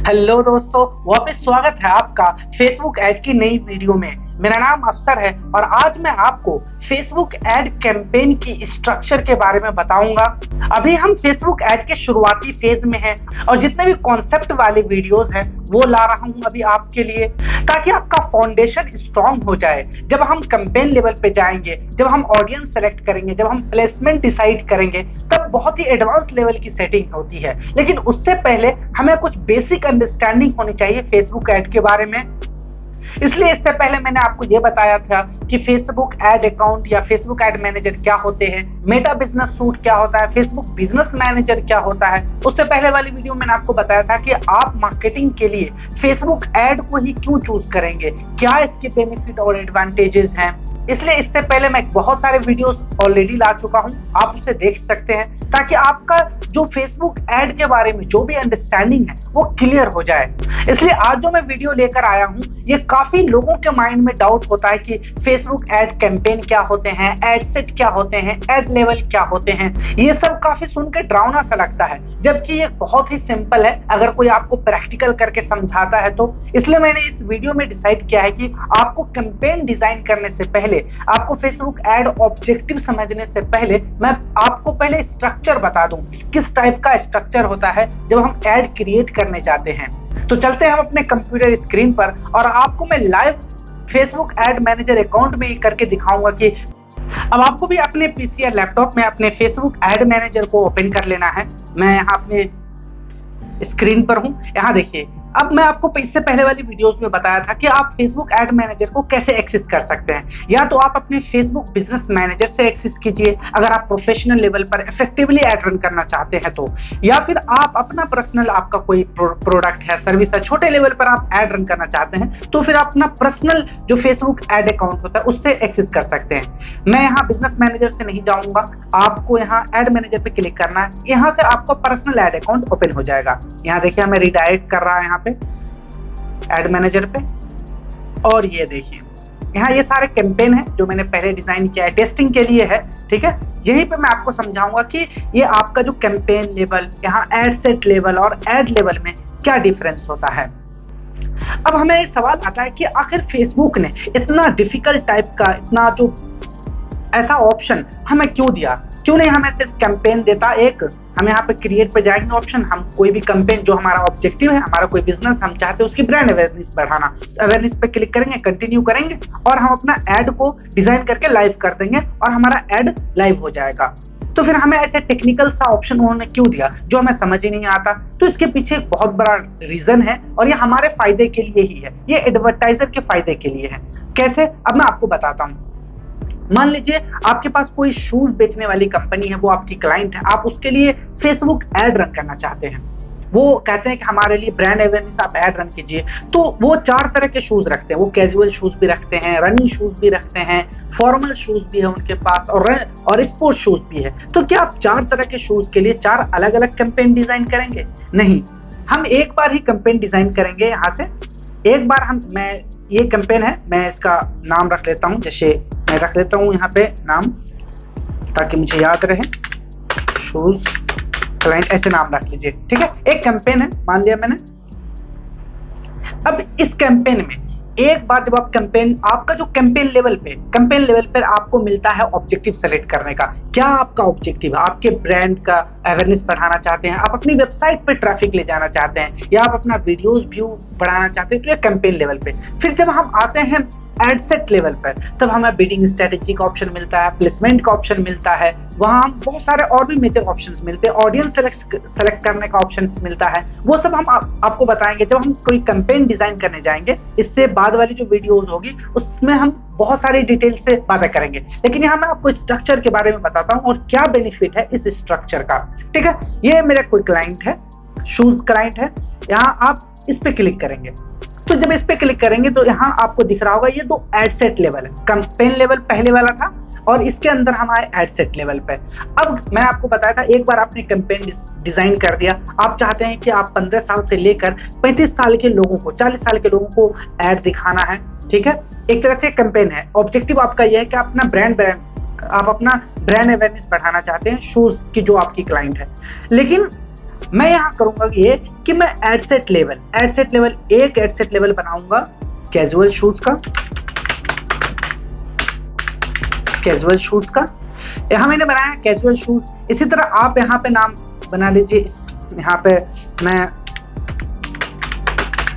Hello दोस्तों, वापस स्वागत है आपका फेसबुक ऐड की नई वीडियो में। मेरा नाम अफसर है और आज मैं आपको फेसबुक ऐड कैंपेन की स्ट्रक्चर के बारे में बताऊंगा। अभी हम फेसबुक ऐड के शुरुआती फेज में हैं और जितने भी कॉन्सेप्ट वाले वीडियोस हैं वो ला रहा हूं अभी आपके लिए, ताकि आपका फाउंडेशन स्ट्रांग हो जाए। जब हम कैंपेन लेवल पे जाएंगे, जब हम ऑडियंस सेलेक्ट करेंगे, जब हम प्लेसमेंट डिसाइड करेंगे, तब बहुत ही एडवांस लेवल की सेटिंग होती है। लेकिन उससे पहले हमें कुछ बेसिक अंडरस्टैंडिंग होनी चाहिए फेसबुक ऐड के बारे में। इसलिए इससे पहले मैंने आपको यह बताया था कि फेसबुक ऐड अकाउंट या फेसबुक ऐड मैनेजर क्या होते हैं, मेटा बिजनेस सूट क्या होता है, फेसबुक बिजनेस मैनेजर क्या होता है। उससे पहले वाली वीडियो में मैंने आपको बताया था कि आप मार्केटिंग के लिए फेसबुक ऐड को ही क्यों चूज करेंगे, क्या इसके बेनिफिट और एडवांटेजेस हैं। इसलिए इससे पहले मैं बहुत सारे वीडियोस ऑलरेडी ला चुका हूं, आप उसे देख सकते हैं, ताकि आपका जो फेसबुक ऐड के बारे में जो भी अंडरस्टैंडिंग है वो क्लियर हो जाए। इसलिए आज जो मैं वीडियो लेकर आया हूं, ये काफी लोगों के माइंड में डाउट होता है कि फेसबुक ऐड कैंपेन क्या होते हैं, एड सेट क्या होते हैं, एड लेवल क्या होते हैं। ये सब काफी सुन के डरावना सा लगता है, जबकि ये बहुत ही सिंपल है अगर कोई आपको प्रैक्टिकल करके समझाता है तो। इसलिए मैंने इस वीडियो में डिसाइड किया है कि आपको कैंपेन डिजाइन करने से पहले, आपको फेसबुक ऐड ऑब्जेक्टिव समझने से पहले, मैं आपको पहले स्ट्रक्चर बता दूं, किस टाइप का स्ट्रक्चर होता है जब हम ऐड क्रिएट करने जाते हैं। तो चलते हैं हम अपने कंप्यूटर स्क्रीन पर और आपको मैं live Facebook ad manager account में करके दिखाऊंगा कि अब आपको भी अपने पीसी या लैपटॉप में अपने फेसबुक ऐड मैनेजर को ओपन कर लेना है। मैं यहाँ अपने स्क्रीन पर हूँ, यहाँ देखिए। अब मैं आपको इससे पहले वाली वीडियोस में बताया था कि आप फेसबुक ऐड मैनेजर को कैसे एक्सेस कर सकते हैं। या तो आप अपने फेसबुक बिजनेस मैनेजर से एक्सेस कीजिए अगर आप प्रोफेशनल लेवल पर इफेक्टिवली ऐड रन करना चाहते हैं तो, या फिर आप अपना पर्सनल, आपका कोई प्रोडक्ट है, सर्विस है, छोटे लेवल पर आप ऐड रन करना चाहते हैं तो फिर अपना पर्सनल जो फेसबुक ऐड अकाउंट होता है उससे एक्सेस कर सकते हैं। मैं यहाँ बिजनेस मैनेजर से नहीं जाऊंगा, आपको यहाँ ऐड मैनेजर पे क्लिक करना है। यहाँ से आपका पर्सनल ऐड अकाउंट ओपन हो जाएगा। यहाँ देखिए हमें रिडायरेक्ट कर रहा है यहाँ पे ऐड मैनेजर पे, और ये देखिए यहाँ ये सारे कैंपेन है जो मैंने पहले डिजाइन किया है, टेस्टिंग के लिए है, ठीक है। यहीं पे मैं आपको समझाऊंगा कि ये आपका जो कैंपेन लेवल, यहाँ एड सेट लेवल और एड लेवल में क्या डिफरेंस होता है। अब हमें एक सवाल आता है कि आखिर फेसबुक ने इतना डिफिकल्ट टाइप का, इतना जो ऐसा ऑप्शन हमें क्यों दिया, क्यों नहीं हमें सिर्फ कैंपेन देता एक। हम यहाँ पे क्रिएट पे जाएंगे ऑप्शन, हम कोई भी कैंपेन जो हमारा ऑब्जेक्टिव है, हमारा कोई बिजनेस हम चाहते हैं उसकी ब्रांड अवेयरनेस बढ़ाना, अवेयरनेस पे क्लिक करेंगे, कंटिन्यू करेंगे और हम अपना ऐड को डिजाइन करके लाइव कर देंगे और हमारा ऐड लाइव हो जाएगा। तो फिर हमें ऐसे टेक्निकल सा ऑप्शन उन्होंने क्यों दिया जो हमें समझ ही नहीं आता। तो इसके पीछे एक बहुत बड़ा रीजन है और ये हमारे फायदे के लिए ही है, ये एडवर्टाइजर के फायदे के लिए है। कैसे, अब मैं आपको बताता हूँ। मान लीजिए आपके पास कोई शूज बेचने वाली कंपनी है, वो आपकी क्लाइंट है, आप उसके लिए फेसबुक ऐड रन करना चाहते हैं। वो कहते हैं कि हमारे लिए ब्रांड अवेयरनेस आप ऐड रन कीजिए। तो वो 4 तरह के शूज रखते हैं, वो कैजुअल शूज भी रखते हैं, रनिंग शूज भी रखते हैं, फॉर्मल शूज भी है उनके पास और स्पोर्ट्स शूज भी है। तो क्या आप 4 तरह के शूज के लिए 4 अलग अलग कैंपेन डिजाइन करेंगे? नहीं, हम एक बार ही कैंपेन डिजाइन करेंगे। यहाँ से एक बार मैं ये कैंपेन है, मैं इसका नाम रख लेता हूँ, जैसे मैं रख लेता हूँ यहाँ पे नाम ताकि मुझे याद रहे, शूज क्लाइंट, ऐसे नाम रख लीजिए, ठीक है। एक कैंपेन है मान लिया मैंने। अब इस कैंपेन में एक बार जब आप कैंपेन, आपका जो कैंपेन लेवल पे आपको मिलता है ऑब्जेक्टिव सेलेक्ट करने का। क्या आपका ऑब्जेक्टिव है? आपके ब्रांड का अवेयरनेस बढ़ाना चाहते हैं, आप अपनी वेबसाइट पे ट्रैफिक ले जाना चाहते हैं, या आप अपना वीडियोस व्यू बढ़ाना चाहते हैं, तो ये कैंपेन लेवल पे। फिर जब हम आते हैं एड सेट लेवल पर, तब हमें बिडिंग स्ट्रेटेजी का ऑप्शन मिलता है, प्लेसमेंट का ऑप्शन मिलता है, वहां हम बहुत सारे और भी मेजर ऑप्शंस मिलते हैं, ऑडियंस सेलेक्ट करने का ऑप्शन मिलता है। वो सब हम आपको बताएंगे जब हम कोई कैंपेन डिजाइन करने जाएंगे। इससे बाद वाली जो वीडियोस होगी उसमें हम बहुत सारी डिटेल से बातें करेंगे, लेकिन यहाँ मैं आपको स्ट्रक्चर के बारे में बताता हूँ और क्या बेनिफिट है इस स्ट्रक्चर का, ठीक है। ये मेरा कोई क्लाइंट है, शूज क्लाइंट है, यहाँ आप इस पे क्लिक करेंगे। तो जब इस पे क्लिक करेंगे तो यहाँ आपको दिख रहा होगा ये 2 एड सेट लेवल है। कैंपेन लेवल पहले वाला था और इसके अंदर हमारे एड सेट लेवल पे। अब मैं आपको बताया था, एक बार आपने कैंपेन डिजाइन कर दिया, आप चाहते हैं कि आप 15 साल से लेकर 35 साल के लोगों को, 40 साल के लोगों को ऐड दिखाना है, ठीक है। एक तरह से कैंपेन है, ऑब्जेक्टिव आपका यह है कि आप अपना ब्रांड अवेयरनेस बढ़ाना चाहते हैं शूज की जो आपकी क्लाइंट है। लेकिन मैं यहाँ करूंगा ये कि मैं एड सेट लेवल एक एड सेट लेवल बनाऊंगा कैजुअल शूज का, यहाँ मैंने बनाया कैजुअल शूज। इसी तरह आप यहाँ पे नाम बना लीजिए, यहाँ पे मैं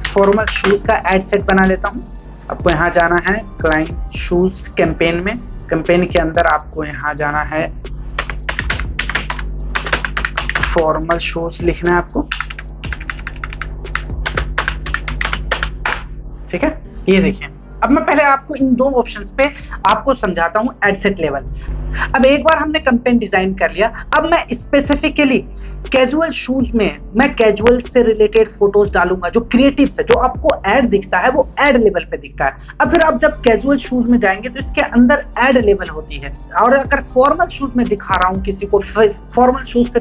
फॉर्मल शूज का एड सेट बना लेता हूँ। आपको यहाँ जाना है क्लाइंट शूज कैंपेन में, कैंपेन के अंदर आपको यहाँ जाना है, फॉर्मल शूज लिखना है आपको, ठीक है। ये देखिए, अब मैं पहले आपको इन दो ऑप्शंस पे आपको समझाता हूँ एड सेट लेवल। अब एक बार हमने कैंपेन डिजाइन कर लिया, अब मैं स्पेसिफिकली कैजुअल शूज में मैं कैजुअल से रिलेटेड फोटोज डालूंगा, जो क्रिएटिव से जो आपको ऐड दिखता है वो ऐड लेवल पे दिखता है। अब फिर आप जब कैजुअल शूज में जाएंगे तो इसके अंदर ऐड लेवल होती है, और अगर फॉर्मल शूज में दिखा रहा हूँ किसी को, फॉर्मल शूज से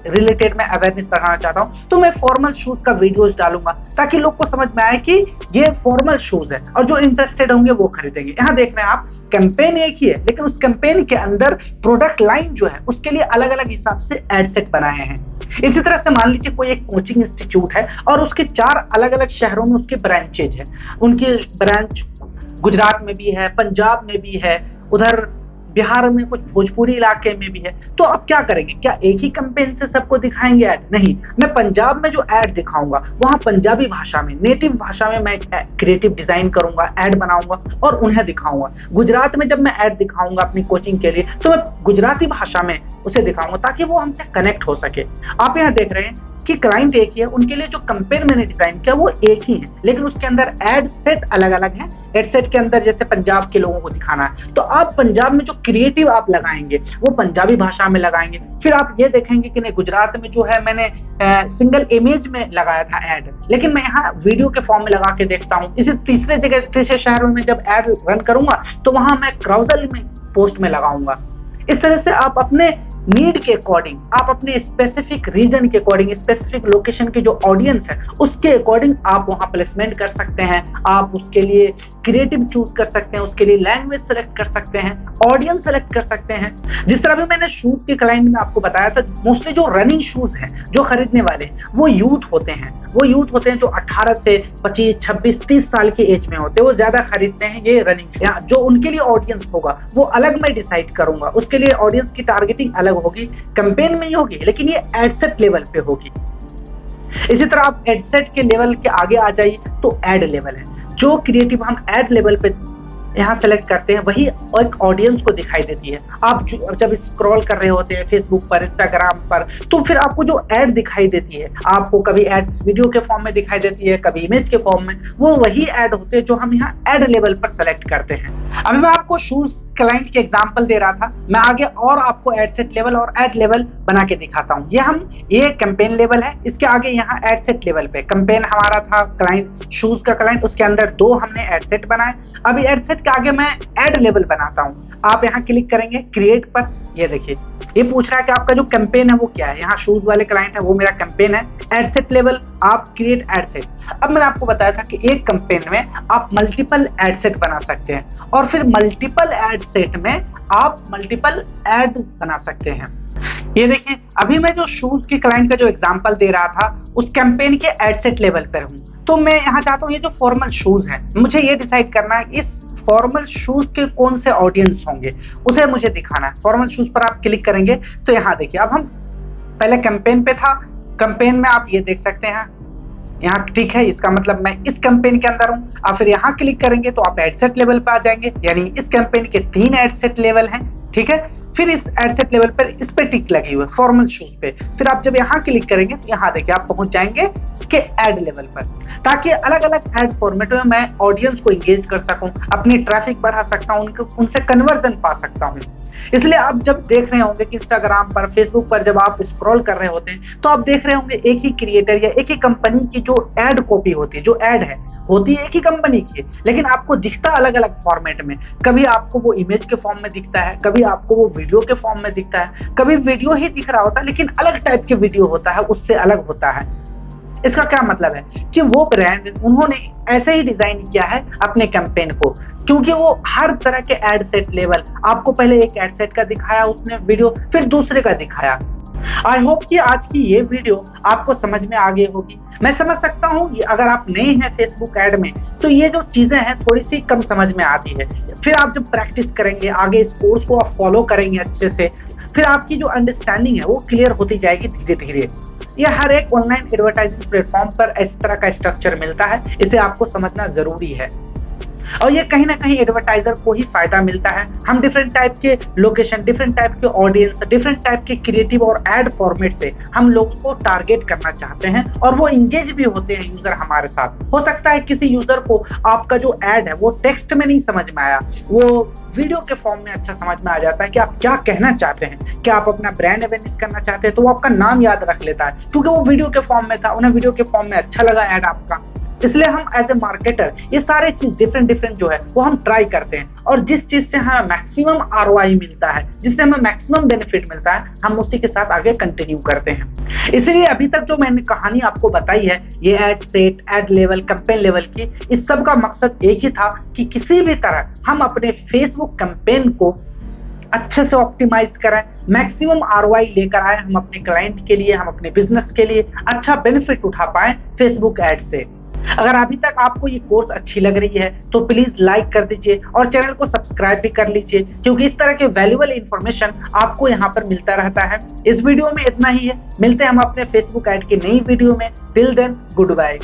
रिलेटेड मैं अवेयरनेस बढ़ाना चाहता हूँ, तो मैं फॉर्मल शूज का वीडियोज डालूंगा ताकि लोग को समझ में आए कि ये फॉर्मल शूज है, और जो इंटरेस्टेड होंगे वो खरीदेंगे। यहाँ देख रहे हैं आप, कैंपेन एक ही है, लेकिन उस कैंपेन के अंदर प्रोडक्ट लाइन जो है उसके लिए अलग अलग हिसाब से एड सेट बनाए हैं। इसी तरह से मान लीजिए कोई एक कोचिंग इंस्टीट्यूट है और उसके 4 अलग अलग शहरों में उसके ब्रांचेज है, उनके ब्रांच गुजरात में भी है, पंजाब में भी है, उधर बिहार में कुछ भोजपुरी इलाके में भी है। तो अब क्या करेंगे, क्या एक ही कैंपेन से सबको दिखाएंगे ऐड? नहीं, मैं पंजाब में जो ऐड दिखाऊंगा वहां पंजाबी भाषा में, नेटिव भाषा में मैं क्रिएटिव डिजाइन करूंगा, ऐड बनाऊंगा और उन्हें दिखाऊंगा। गुजरात में जब मैं ऐड दिखाऊंगा अपनी कोचिंग के लिए तो मैं गुजराती भाषा में उसे दिखाऊंगा ताकि वो हमसे कनेक्ट हो सके। आप यहाँ देख रहे हैं कि क्लाइंट एक ही है, उनके लिए जो कैंपेन मैंने डिजाइन किया वो एक ही है, लेकिन उसके अंदर एड सेट अलग अलग है। एड सेट के अंदर जैसे पंजाब के लोगों को दिखाना है तो आप पंजाब में जो क्रिएटिव आप लगाएंगे वो पंजाबी भाषा में लगाएंगे। फिर आप ये देखेंगे कि नहीं, गुजरात में जो है मैंने सिंगल इमेज में लगाया था ऐड, लेकिन मैं यहाँ वीडियो के फॉर्म में लगा के देखता हूँ। इसी तीसरे शहर में जब ऐड रन करूंगा तो वहां मैं क्राउजल में पोस्ट में लगाऊंगा। इस तरह से आप अपने नीड के अकॉर्डिंग, आप अपने स्पेसिफिक रीजन के अकॉर्डिंग, स्पेसिफिक लोकेशन की जो ऑडियंस है उसके अकॉर्डिंग आप वहां प्लेसमेंट कर सकते हैं। आप उसके लिए क्रिएटिव चूज कर सकते हैं, उसके लिए लैंग्वेज सेलेक्ट कर सकते हैं, ऑडियंस सेलेक्ट कर सकते हैं। जिस तरह भी मैंने शूज के क्लाइंट में आपको बताया था, मोस्टली जो रनिंग शूज हैं जो खरीदने वाले वो यूथ होते हैं, जो 18 से 25, 26, 30 साल की एज में होते हैं, वो ज्यादा खरीदते हैं ये रनिंग। जो उनके लिए ऑडियंस होगा वो अलग मैं डिसाइड करूंगा, उसके लिए ऑडियंस की टारगेटिंग अलग होगी, कैंपेन में ही होगी, लेकिन ये एड सेट लेवल पे होगी। इसी तरह आप एड सेट के लेवल के आगे आ जाइए तो एड लेवल है। जो क्रिएटिव हम एड लेवल पे यहाँ सेलेक्ट करते हैं वही एक ऑडियंस को दिखाई देती है। आप जब स्क्रॉल कर रहे होते हैं फेसबुक पर, इंस्टाग्राम पर, तो फिर आपको जो ऐड दिखाई देती है, आपको कभी ऐड वीडियो के फॉर्म में दिखाई देती है, कभी इमेज के फॉर्म में, वो वही ऐड होते हैं जो हम यहाँ ऐड लेवल पर सेलेक्ट करते हैं। अभी मैं आपको शूज क्लाइंट के एग्जांपल दे रहा था, मैं आगे और आपको एड सेट लेवल और ऐड लेवल बना के दिखाता हूँ। ये कैंपेन लेवल है, इसके आगे यहाँ एड सेट लेवल पे कैंपेन हमारा था क्लाइंट, शूज का क्लाइंट, उसके अंदर 2 हमने एड सेट बनाए। अभी एड सेट के आगे मैं ऐड लेवल बनाता हूँ। आप यहाँ क्लिक करेंगे क्रिएट पर, ये देखिए ये पूछ रहा है कि आपका जो कैंपेन है वो क्या है। यहाँ शूज वाले क्लाइंट है, वो मेरा कैंपेन है। एड सेट लेवल, आप क्रिएट एड सेट। अब मैंने आपको बताया था कि एक कैंपेन में आप मल्टीपल एड सेट बना सकते हैं, और फिर मल्टीपल एड सेट में आप मल्टीपल एड बना सकते हैं। ये देखिए, अभी मैं जो शूज के क्लाइंट का जो एग्जांपल दे रहा था उस कैंपेन के एड सेट लेवल पर हूँ। तो मैं यहाँ चाहता हूँ ये जो फॉर्मल शूज है, मुझे ये डिसाइड करना है इस फॉर्मल शूज के कौन से ऑडियंस होंगे, उसे मुझे दिखाना है। फॉर्मल शूज पर आप क्लिक करेंगे तो यहाँ देखिए, अब हम पहले कैंपेन पे था, कैंपेन में आप ये देख सकते हैं यहाँ, ठीक है, इसका मतलब मैं इस कैंपेन के अंदर हूँ। आप फिर यहाँ क्लिक करेंगे तो आप एड सेट लेवल पे आ जाएंगे, यानी इस कैंपेन के 3 एड सेट लेवल हैं, ठीक है। फिर इस एड सेट लेवल पर इस पे टिक लगी हुई है फॉर्मल शूज पे। फिर आप जब यहाँ क्लिक करेंगे तो यहाँ देखिए आप पहुंच जाएंगे इसके एड लेवल पर, ताकि अलग अलग एड फॉर्मेट में मैं ऑडियंस को एंगेज कर सकूं, अपनी ट्रैफिक बढ़ा सकता हूं, उनसे कन्वर्जन पा सकता हूं। इसलिए आप जब देख रहे होंगे कि इंस्टाग्राम पर, फेसबुक पर जब आप स्क्रॉल कर रहे होते हैं तो आप देख रहे होंगे एक ही क्रिएटर या एक ही कंपनी की जो एड कॉपी होती है, जो एड है होती है एक ही कंपनी की, लेकिन आपको दिखता अलग अलग फॉर्मेट में। कभी आपको वो इमेज के फॉर्म में दिखता है, कभी आपको वो वीडियो के फॉर्म में दिखता है, कभी वीडियो ही दिख रहा होता है लेकिन अलग टाइप के वीडियो होता है, उससे अलग होता है। इसका क्या मतलब है कि वो ब्रांड उन्होंने ऐसे ही डिजाइन किया है अपने कैंपेन को, क्योंकि वो हर तरह के एड सेट लेवल, आपको पहले एक एड सेट का दिखाया उसने वीडियो, फिर दूसरे का दिखाया, आई होप कि आज की ये वीडियो आपको समझ में आ गई होगी। मैं समझ सकता हूँ अगर आप नए हैं फेसबुक ऐड में तो ये जो चीजें हैं थोड़ी सी कम समझ में आती है। फिर आप जब प्रैक्टिस करेंगे, आगे इस कोर्स को आप फॉलो करेंगे अच्छे से, फिर आपकी जो अंडरस्टैंडिंग है वो क्लियर होती जाएगी धीरे धीरे। ये हर एक ऑनलाइन एडवर्टाइजिंग प्लेटफॉर्म पर इस तरह का स्ट्रक्चर मिलता है, इसे आपको समझना जरूरी है। और ये कहीं ना कहीं एडवर्टाइजर को ही फायदा मिलता है। हम डिफरेंट टाइप के लोकेशन, डिफरेंट टाइप के ऑडियंस, डिफरेंट टाइप के क्रिएटिव और एड फॉर्मेट से हम लोगों को टारगेट करना चाहते हैं और वो इंगेज भी होते हैं यूजर हमारे साथ। हो सकता है किसी यूजर को आपका जो एड है वो टेक्स्ट में नहीं समझ में आया, वो वीडियो के फॉर्म में अच्छा समझ में आ जाता है कि आप क्या कहना चाहते हैं। क्या आप अपना ब्रांड अवेयरनेस करना चाहते हैं तो वो आपका नाम याद रख लेता है क्योंकि वो वीडियो के फॉर्म में था, उन्हें वीडियो के फॉर्म में अच्छा लगा ऐड आपका। इसलिए हम एज ए मार्केटर ये सारे चीज डिफरेंट जो है वो हम ट्राई करते हैं और जिस चीज से हमें मैक्सिमम आरओआई मिलता है, जिससे हमें मैक्सिमम बेनिफिट मिलता है, हम उसी के साथ आगे कंटिन्यू करते हैं। इसलिए अभी तक जो मैंने कहानी आपको बताई है, ये ad set, ad level, campaign level की, इस सब का मकसद एक ही था कि किसी भी तरह हम अपने फेसबुक कैंपेन को अच्छे से ऑप्टिमाइज करें, मैक्सिमम आरओआई लेकर आए हम अपने क्लाइंट के लिए, हम अपने बिजनेस के लिए अच्छा बेनिफिट उठा पाए फेसबुक एड से। अगर अभी तक आपको ये कोर्स अच्छी लग रही है तो प्लीज लाइक कर दीजिए और चैनल को सब्सक्राइब भी कर लीजिए क्योंकि इस तरह के वैल्यूएबल इंफॉर्मेशन आपको यहाँ पर मिलता रहता है। इस वीडियो में इतना ही है, मिलते हैं हम अपने फेसबुक ऐड की नई वीडियो में। Till then good bye.